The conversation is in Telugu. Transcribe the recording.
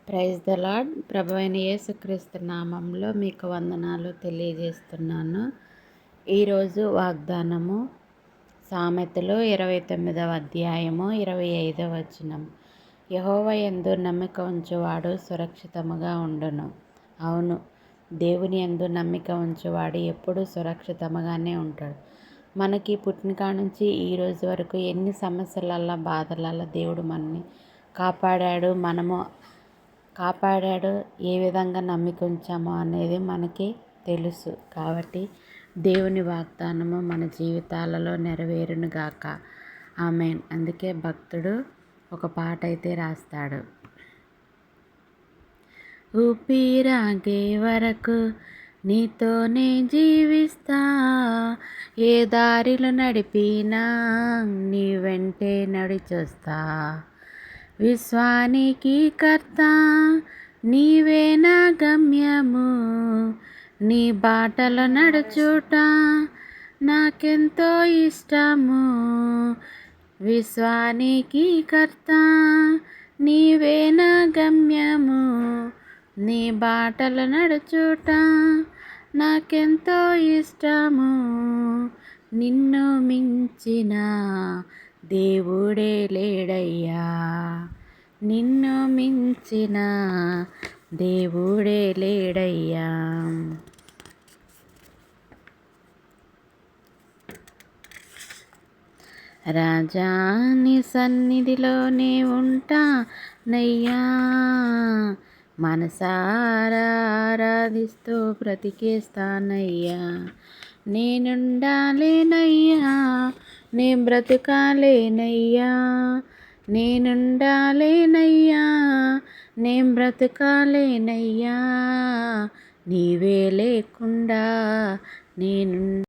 Praise the lord. ప్రభు అయిన యేసుక్రీస్తు నామంలో మీకు వందనాలు తెలియజేస్తున్నాను. ఈరోజు వాగ్దానము సామెతలు 29వ అధ్యాయము 25వ వచనం. యెహోవా యందు నమ్మిక ఉంచువాడు సురక్షితముగా ఉండును. అవును, దేవుని యందు నమ్మిక ఉంచువాడు ఎప్పుడూ సురక్షితముగానే ఉంటాడు. మనకి పుట్టినకాడ నుంచి ఈ రోజు వరకు ఎన్ని సమస్యలల్లో బాధలల్లో దేవుడు మనని కాపాడాడు. ఏ విధంగా నమ్మిక ఉంచామో అనేది మనకి తెలుసు. కాబట్టి దేవుని వాగ్దానము మన జీవితాలలో నెరవేరునుగాక. ఆమేన్. అందుకే భక్తుడు ఒక పాట అయితే రాస్తాడు. ఊపిరాగే వరకు నీతోనే జీవిస్తా, ఏ దారిలో నడిపినా నీ వెంటే నడిచొస్తా. విశ్వానికి కర్త నీవే నా గమ్యము, నీ బాటలో నడుచుట నాకెంతో ఇష్టము. విశ్వానికి కర్త నీవే నా గమ్యము, నీ బాటలో నడుచుట నాకెంతో ఇష్టము. నిన్ను మించిన దేవుడే లేడయ్యా, నిన్ను మించిన దేవుడే లేడయ్యా. రాజా నీ సన్నిధిలోనే ఉంటానయ్యా, మనసారా ఆరాధిస్తూ బ్రతికేస్తానయ్యా. నేనుండాలేనయ్యా, నే బ్రతుకాలేనయ్యా, నేనుండాలేనయ్యా, నే బ్రతుకాలేనయ్యా. నీవే లేకుండా నేను